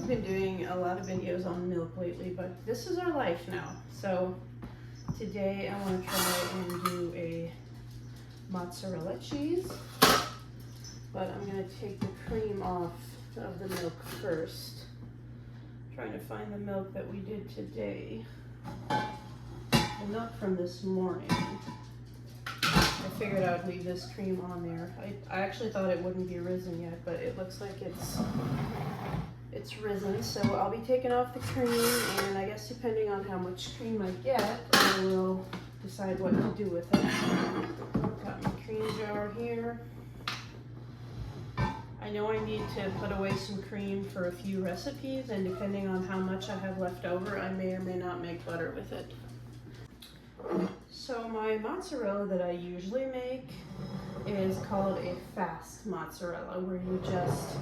I've been doing a lot of videos on milk lately, but this is our life now. So today I want to try and do a mozzarella cheese, but I'm going to take the cream off of the milk first. I'm trying to find the milk that we did today. The milk from this morning. I figured I'd leave this cream on there. I actually thought it wouldn't be risen yet, but it looks like it's risen. So I'll be taking off the cream, and I guess depending on how much cream I get, I will decide what to do with it. Got my cream jar here. I know I need to put away some cream for a few recipes, and depending on how much I have left over, I may or may not make butter with it. So my mozzarella that I usually make is called a fast mozzarella, where you just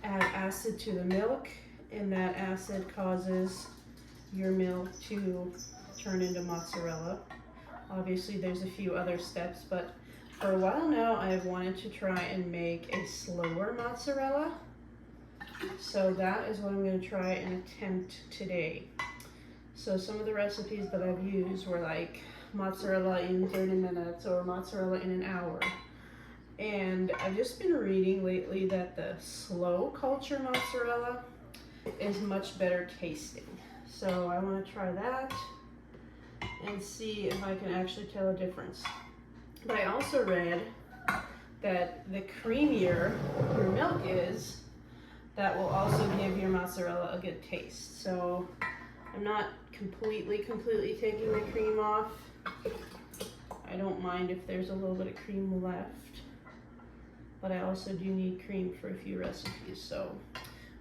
add acid to the milk, and that acid causes your milk to turn into mozzarella. Obviously there's a few other steps, but for a while now I have wanted to try and make a slower mozzarella. So that is what I'm going to try and attempt today. So some of the recipes that I've used were like mozzarella in 30 minutes or mozzarella in an hour. And I've just been reading lately that the slow culture mozzarella is much better tasting. So I want to try that and see if I can actually tell a difference. But I also read that the creamier your milk is, that will also give your mozzarella a good taste. So I'm not completely taking the cream off. I don't mind if there's a little bit of cream left, but I also do need cream for a few recipes. So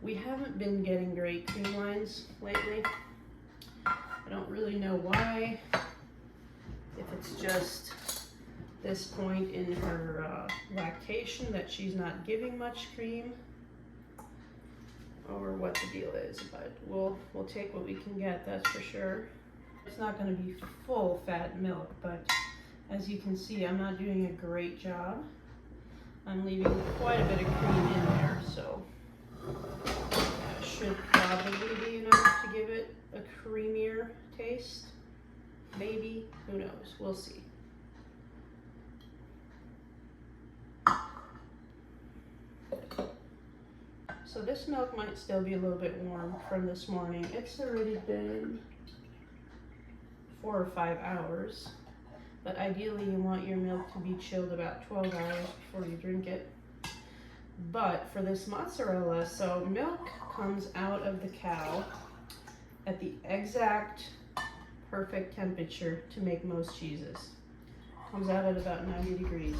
we haven't been getting great cream lines lately. I don't really know why, if it's just this point in her lactation that she's not giving much cream, or what the deal is, but we'll take what we can get, that's for sure. It's not going to be full fat milk, but as you can see, I'm not doing a great job. I'm leaving quite a bit of cream in there, so that should probably be enough to give it a creamier taste. Maybe, who knows, we'll see. So this milk might still be a little bit warm from this morning. It's already been 4 or 5 hours, but ideally you want your milk to be chilled about 12 hours before you drink it. But for this mozzarella, so milk comes out of the cow at the exact perfect temperature to make most cheeses. Comes out at about 90 degrees.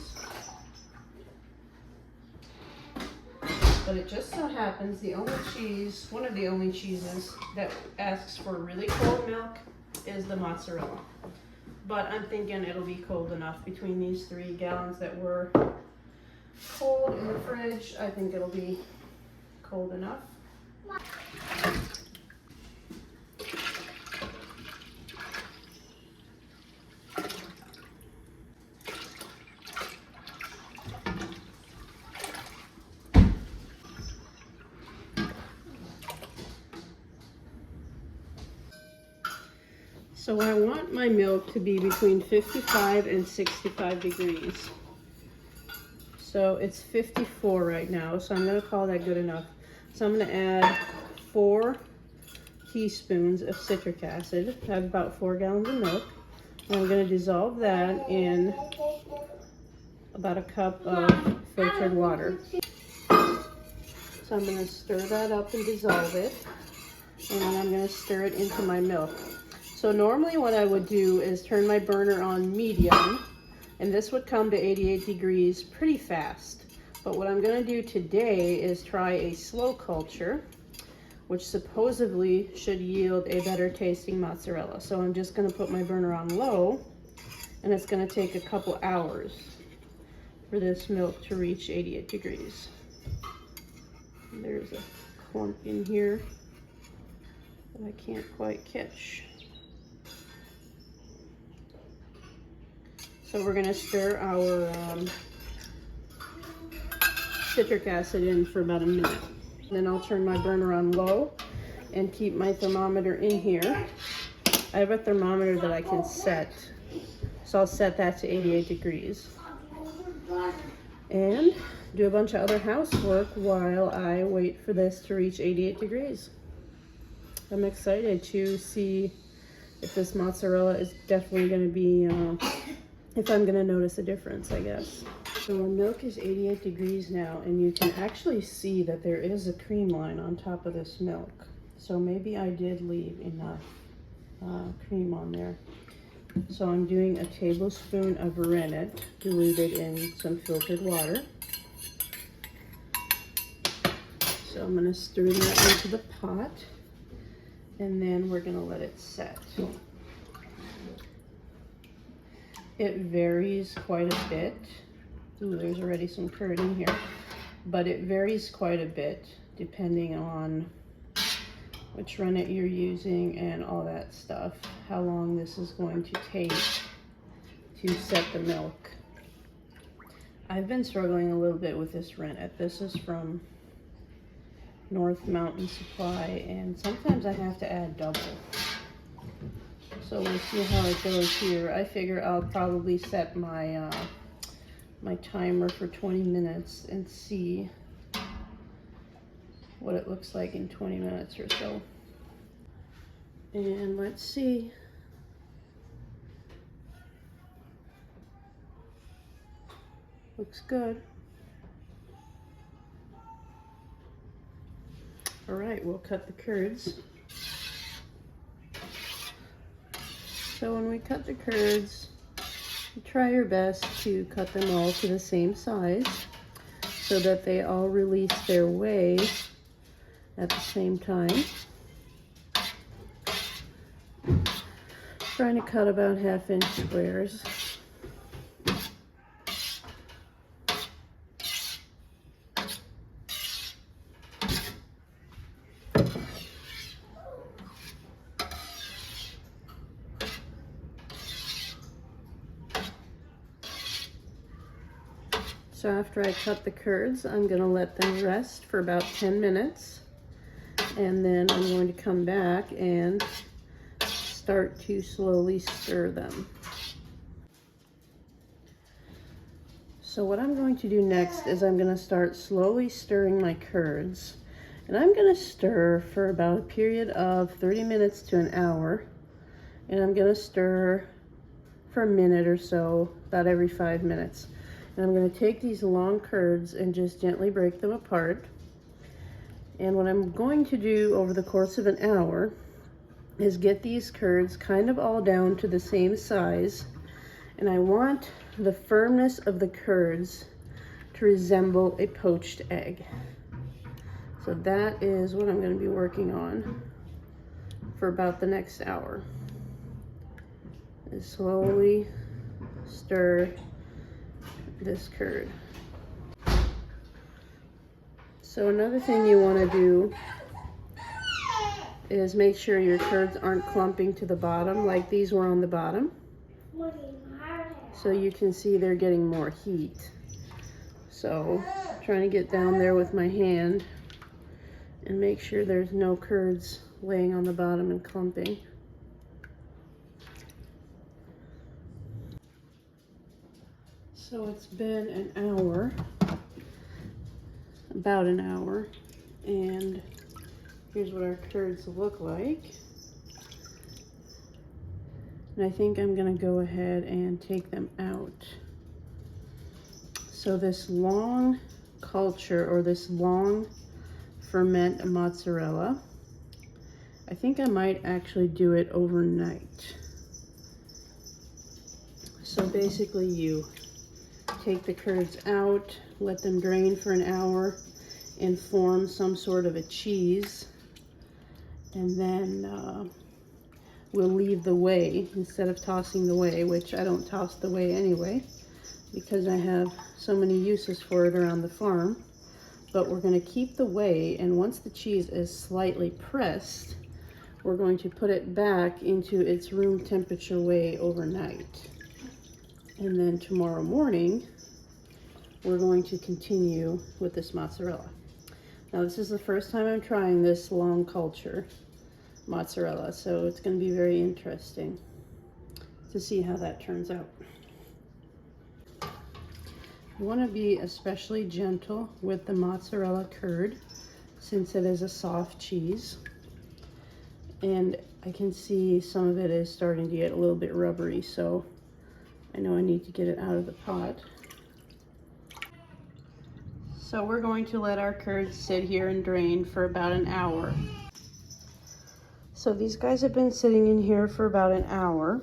But it just so happens one of the only cheeses that asks for really cold milk is the mozzarella. But I'm thinking it'll be cold enough between these 3 gallons that were cold in the fridge. I think it'll be cold enough. So I want my milk to be between 55 and 65 degrees. So it's 54 right now, so I'm going to call that good enough. So I'm going to add 4 teaspoons of citric acid. I have about 4 gallons of milk. And I'm going to dissolve that in about a cup of filtered water. So I'm going to stir that up and dissolve it. And then I'm going to stir it into my milk. So normally what I would do is turn my burner on medium, and this would come to 88 degrees pretty fast. But what I'm going to do today is try a slow culture, which supposedly should yield a better tasting mozzarella. So I'm just going to put my burner on low, and it's going to take a couple hours for this milk to reach 88 degrees. There's a clump in here that I can't quite catch. So we're going to stir our citric acid in for about a minute. Then I'll turn my burner on low and keep my thermometer in here. I have a thermometer that I can set, so I'll set that to 88 degrees. And do a bunch of other housework while I wait for this to reach 88 degrees. I'm excited to see if this mozzarella is definitely going to be, if I'm going to notice a difference, I guess. So our milk is 88 degrees now, and you can actually see that there is a cream line on top of this milk. So maybe I did leave enough cream on there. So I'm doing a tablespoon of rennet diluted in some filtered water. So I'm going to stir that into the pot, and then we're going to let it set. It varies quite a bit. Ooh, there's already some curd in here. But it varies quite a bit depending on which rennet you're using and all that stuff. How long this is going to take to set the milk. I've been struggling a little bit with this rennet. This is from North Mountain Supply, and sometimes I have to add double. So we'll see how it goes here. I figure I'll probably set my my timer for 20 minutes and see what it looks like in 20 minutes or so. And let's see. Looks good. All right, we'll cut the curds. So when we cut the curds, try your best to cut them all to the same size so that they all release their whey at the same time. Trying to cut about 1/2 inch squares. So after I cut the curds, I'm going to let them rest for about 10 minutes. And then I'm going to come back and start to slowly stir them. So what I'm going to do next is I'm going to start slowly stirring my curds. And I'm going to stir for about a period of 30 minutes to an hour. And I'm going to stir for a minute or so, about every 5 minutes. And I'm going to take these long curds and just gently break them apart. And what I'm going to do over the course of an hour is get these curds kind of all down to the same size. And I want the firmness of the curds to resemble a poached egg. So that is what I'm going to be working on for about the next hour. And slowly stir this curd. So another thing you want to do is make sure your curds aren't clumping to the bottom like these were on the bottom. So you can see they're getting more heat. So I'm trying to get down there with my hand and make sure there's no curds laying on the bottom and clumping. So it's been an hour, about an hour, and here's what our curds look like. And I think I'm gonna go ahead and take them out. So this long culture, or this long ferment mozzarella, I think I might actually do it overnight. So basically you take the curds out, let them drain for an hour and form some sort of a cheese, and then we'll leave the whey instead of tossing the whey, which I don't toss the whey anyway because I have so many uses for it around the farm. But we're going to keep the whey, and once the cheese is slightly pressed, we're going to put it back into its room temperature whey overnight. And then tomorrow morning, we're going to continue with this mozzarella. Now this is the first time I'm trying this long culture mozzarella, so it's going to be very interesting to see how that turns out. You want to be especially gentle with the mozzarella curd since it is a soft cheese. And I can see some of it is starting to get a little bit rubbery, so I know I need to get it out of the pot. So we're going to let our curds sit here and drain for about an hour. So these guys have been sitting in here for about an hour.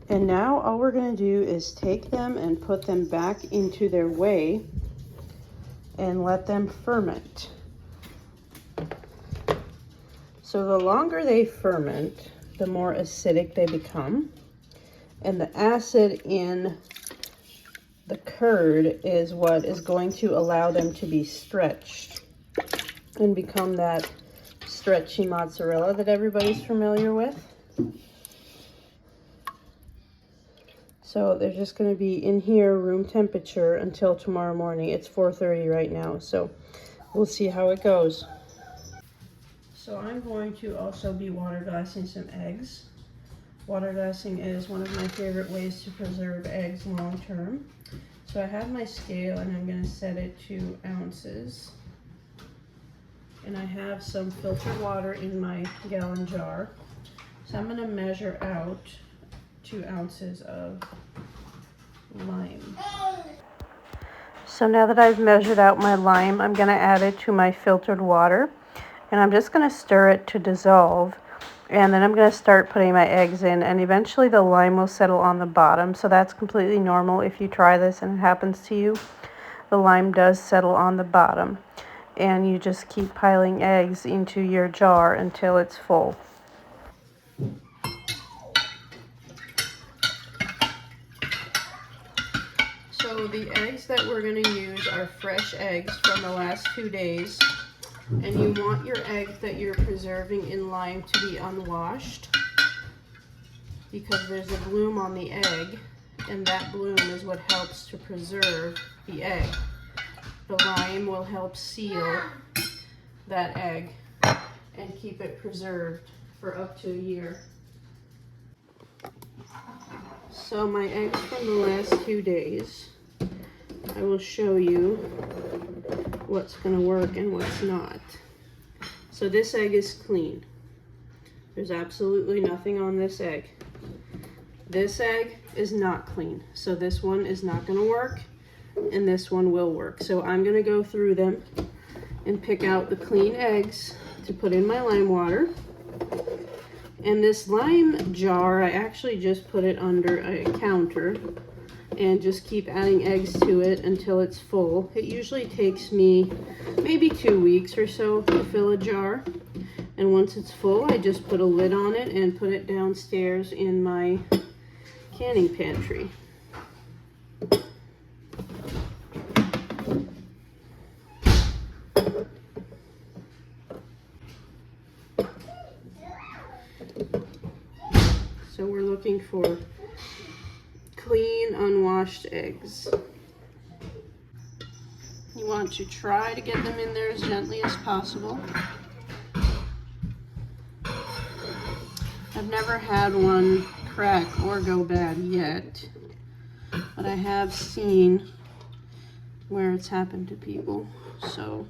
And now all we're going to do is take them and put them back into their whey and let them ferment. So the longer they ferment, the more acidic they become. And the acid in the curd is what is going to allow them to be stretched and become that stretchy mozzarella that everybody's familiar with. So they're just going to be in here room temperature until tomorrow morning. It's 4:30 right now, so we'll see how it goes. So I'm going to also be water glassing some eggs. Water glassing is one of my favorite ways to preserve eggs long term. So I have my scale and I'm going to set it to ounces. And I have some filtered water in my gallon jar. So I'm going to measure out 2 ounces of lime. So now that I've measured out my lime, I'm going to add it to my filtered water. And I'm just going to stir it to dissolve. And then I'm going to start putting my eggs in, and eventually the lime will settle on the bottom. So that's completely normal if you try this and it happens to you. The lime does settle on the bottom. And you just keep piling eggs into your jar until it's full. So the eggs that we're going to use are fresh eggs from the last 2 days. And you want your eggs that you're preserving in lime to be unwashed because there's a bloom on the egg, and that bloom is what helps to preserve the egg. The lime will help seal that egg and keep it preserved for up to a year. So my eggs from the last 2 days, I will show you what's going to work and what's not. So this egg is clean. There's absolutely nothing on this egg. This egg is not clean. So this one is not going to work, and this one will work. So I'm going to go through them and pick out the clean eggs to put in my lime water. And this lime jar, I actually just put it under a counter and just keep adding eggs to it until it's full. It usually takes me maybe 2 weeks or so to fill a jar. And once it's full, I just put a lid on it and put it downstairs in my canning pantry. So we're looking for clean, unwashed eggs. You want to try to get them in there as gently as possible. I've never had one crack or go bad yet, but I have seen where it's happened to people. So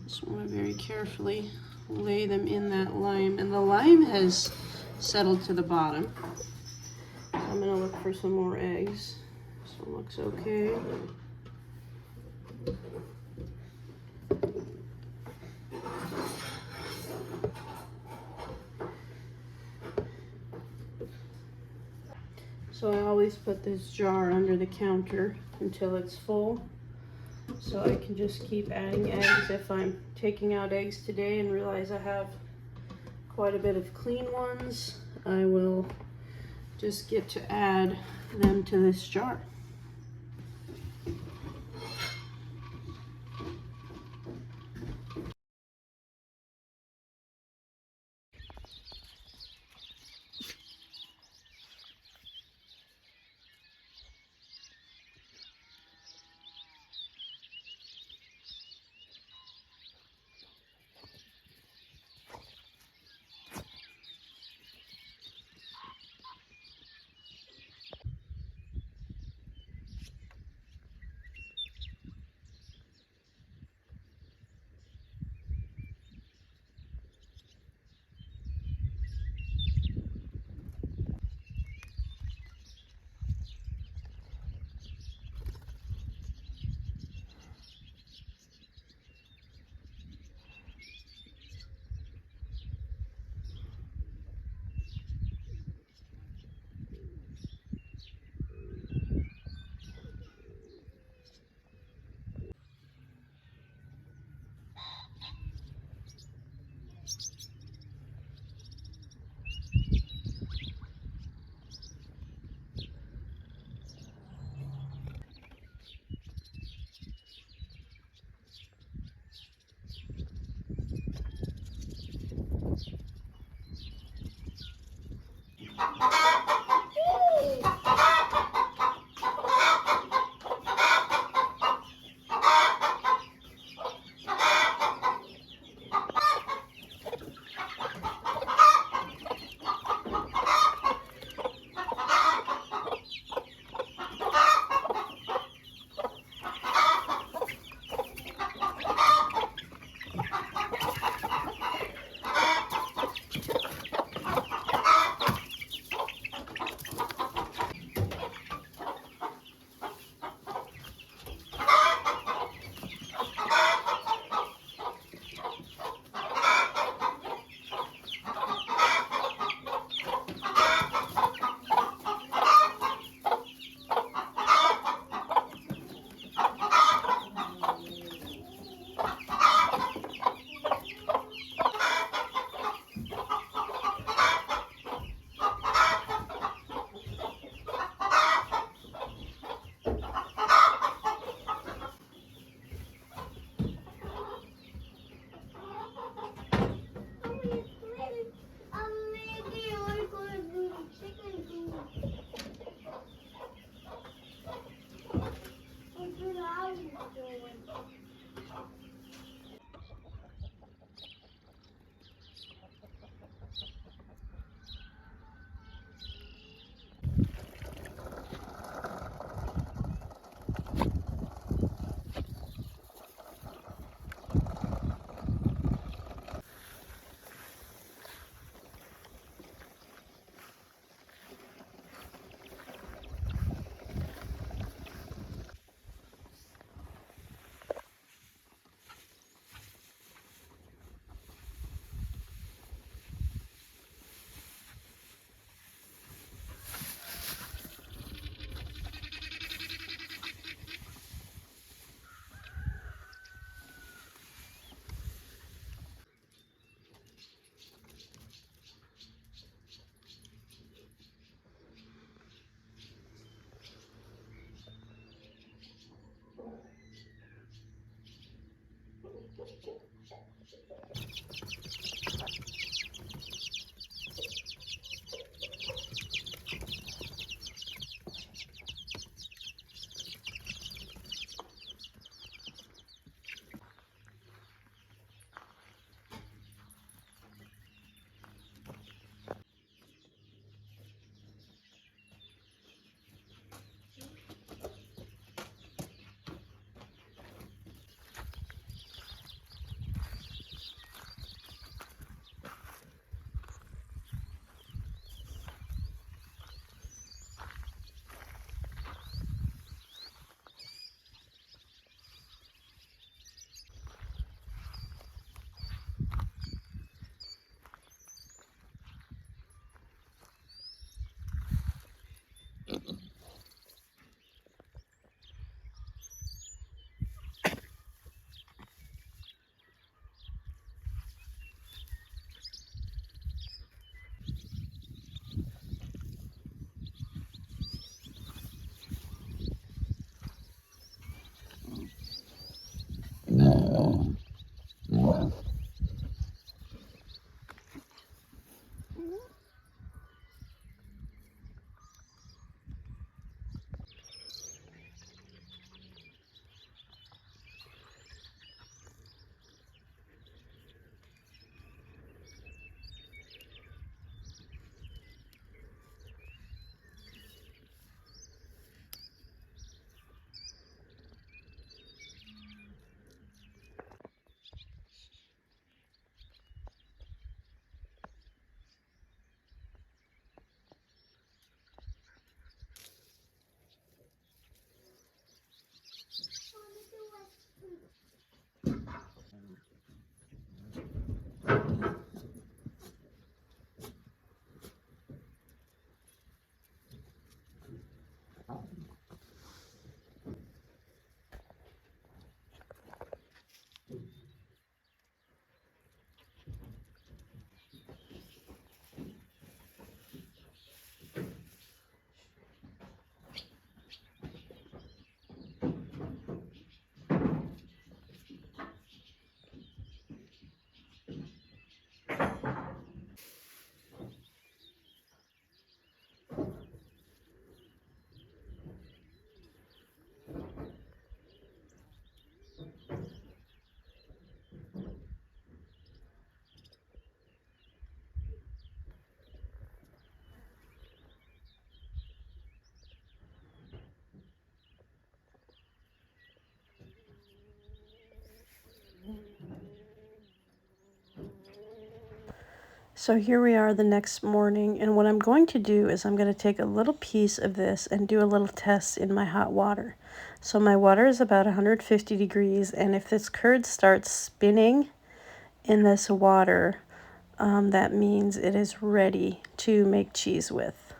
just want to very carefully lay them in that lime, and the lime has settled to the bottom. So I'm going to look for some more eggs. This one looks okay. So I always put this jar under the counter until it's full, so I can just keep adding eggs. If I'm taking out eggs today and realize I have quite a bit of clean ones, I will just get to add them to this jar. So here we are the next morning, and what I'm going to do is I'm going to take a little piece of this and do a little test in my hot water. So my water is about 150 degrees, and if this curd starts spinning in this water, that means it is ready to make cheese with.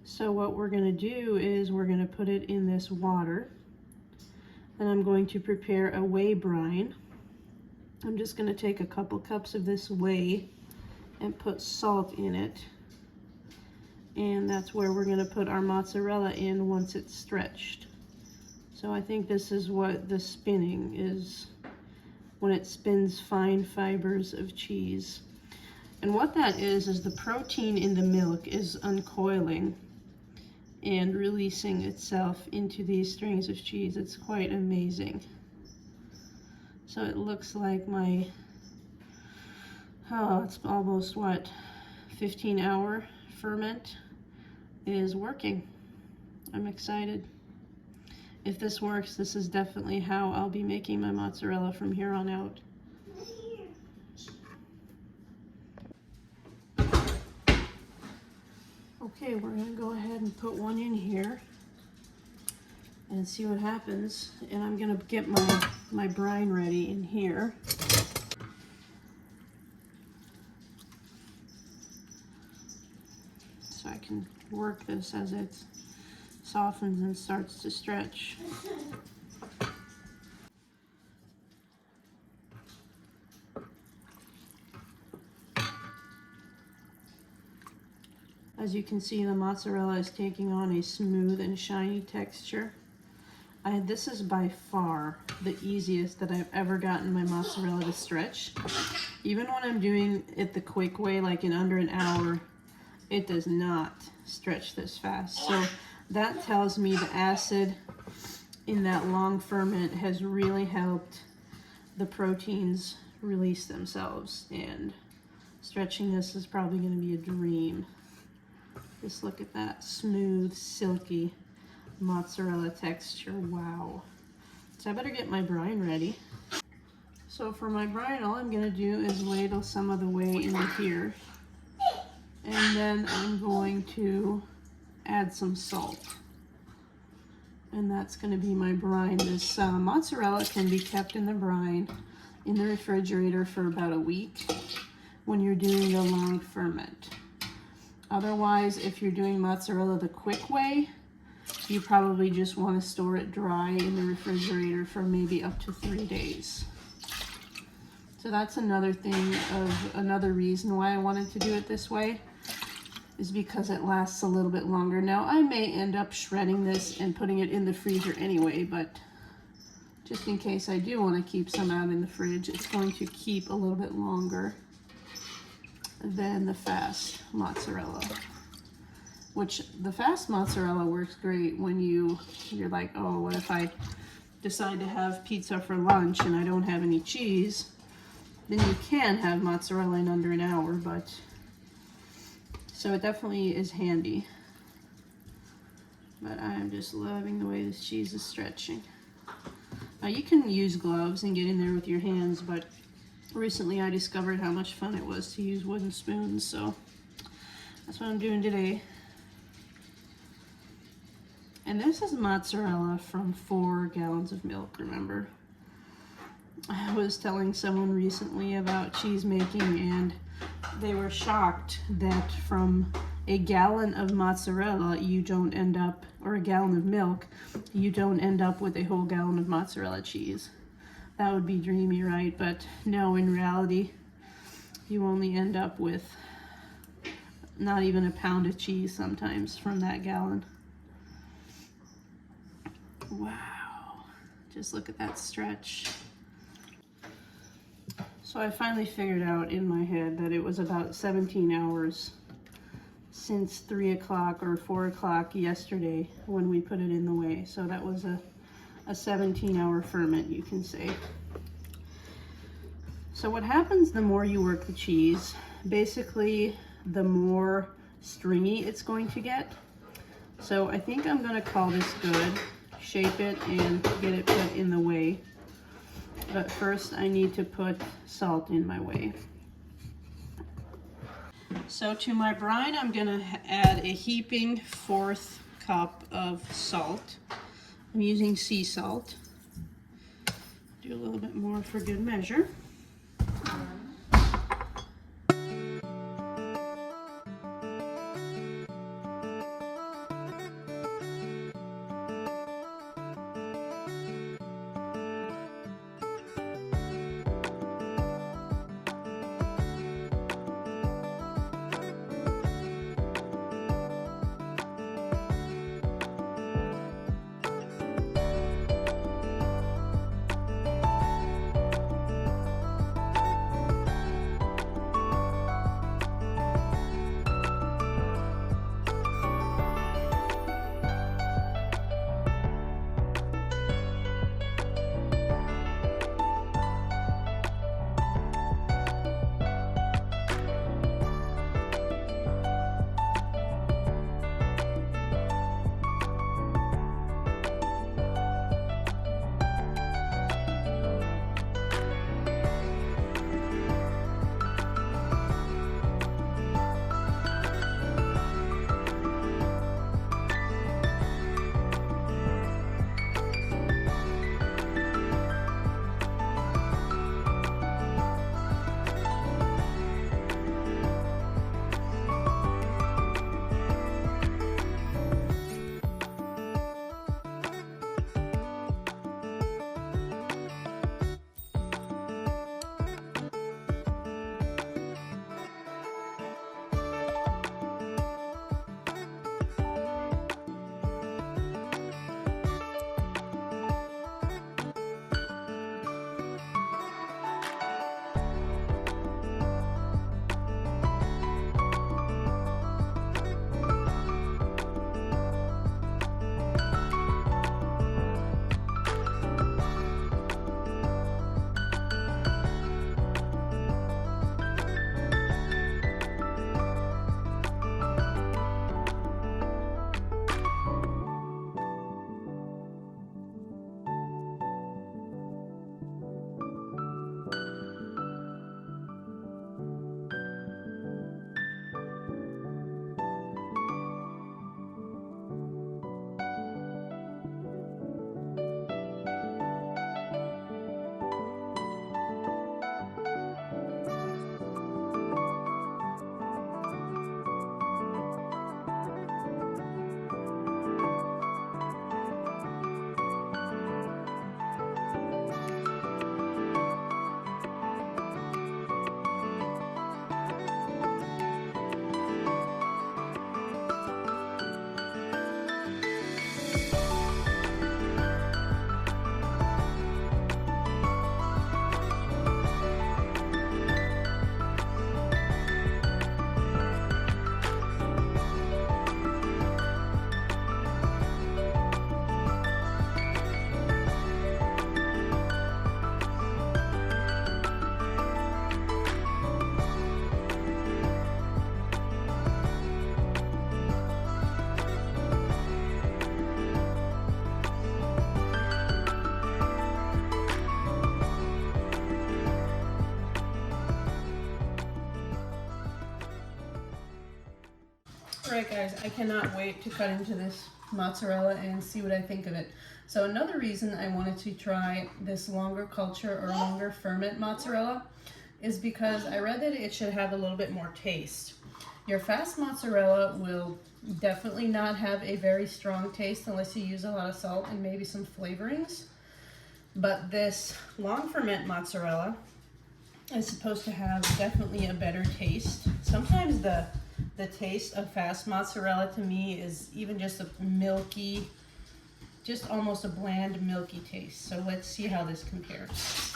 So what we're going to do is we're going to put it in this water, and I'm going to prepare a whey brine. I'm just going to take a couple cups of this whey and put salt in it. And that's where we're going to put our mozzarella in once it's stretched. So I think this is what the spinning is, when it spins fine fibers of cheese. And what that is the protein in the milk is uncoiling and releasing itself into these strings of cheese. It's quite amazing. So it looks like it's almost what, 15-hour ferment is working. I'm excited. If this works, this is definitely how I'll be making my mozzarella from here on out. Okay, we're gonna go ahead and put one in here and see what happens. And I'm gonna get my brine ready in here. So I can work this as it softens and starts to stretch. As you can see, the mozzarella is taking on a smooth and shiny texture. This is by far the easiest that I've ever gotten my mozzarella to stretch. Even when I'm doing it the quick way, like in under an hour, it does not stretch this fast. So that tells me the acid in that long ferment has really helped the proteins release themselves, and stretching this is probably going to be a dream. Just look at that smooth, silky mozzarella texture. Wow. So I better get my brine ready. So for my brine, all I'm going to do is ladle some of the whey into here. And then I'm going to add some salt. And that's going to be my brine. This mozzarella can be kept in the brine in the refrigerator for about a week when you're doing the long ferment. Otherwise, if you're doing mozzarella the quick way, you probably just want to store it dry in the refrigerator for maybe up to 3 days. So that's another reason why I wanted to do it this way, is because it lasts a little bit longer. Now, I may end up shredding this and putting it in the freezer anyway, but just in case I do want to keep some out in the fridge, it's going to keep a little bit longer than the fast mozzarella. Which the fast mozzarella works great when you're like, oh, what if I decide to have pizza for lunch and I don't have any cheese? Then you can have mozzarella in under an hour, but so it definitely is handy. But I'm just loving the way this cheese is stretching. Now you can use gloves and get in there with your hands, but recently I discovered how much fun it was to use wooden spoons, so that's what I'm doing today. And this is mozzarella from 4 gallons of milk, remember? I was telling someone recently about cheese making, and they were shocked that from a gallon of mozzarella, you don't end up, or a gallon of milk, you don't end up with a whole gallon of mozzarella cheese. That would be dreamy, right? But no, in reality, you only end up with not even a pound of cheese sometimes from that gallon. Wow, just look at that stretch. So I finally figured out in my head that it was about 17 hours since 3 o'clock or 4 o'clock yesterday when we put it in the whey. So that was a 17-hour ferment, you can say. So what happens the more you work the cheese, basically the more stringy it's going to get. So I think I'm going to call this good, shape it, and get it put in the whey. But first I need to put salt in my whey. So to my brine, I'm gonna add a heaping 1/4 cup of salt. I'm using sea salt. Do a little bit more for good measure. Alright guys, I cannot wait to cut into this mozzarella and see what I think of it. So another reason I wanted to try this longer culture or longer ferment mozzarella is because I read that it should have a little bit more taste. Your fast mozzarella will definitely not have a very strong taste unless you use a lot of salt and maybe some flavorings. But this long ferment mozzarella is supposed to have definitely a better taste. Sometimes the taste of fast mozzarella to me is even just a milky, just almost a bland milky taste. So let's see how this compares.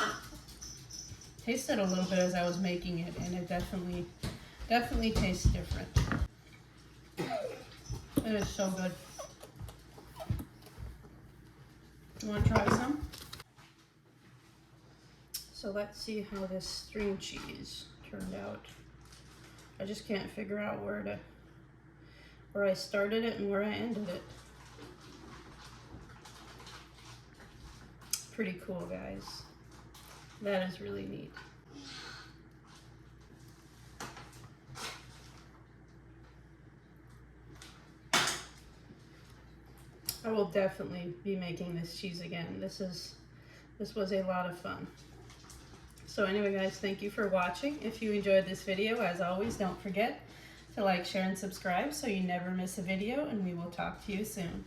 Tasted a little bit as I was making it, and it definitely tastes different. It is so good. You want to try some? So let's see how this string cheese turned out. I just can't figure out where I started it and where I ended it. Pretty cool, guys. That is really neat. I will definitely be making this cheese again. This was a lot of fun. So anyway, guys, thank you for watching. If you enjoyed this video, as always, don't forget to like, share, and subscribe so you never miss a video, and we will talk to you soon.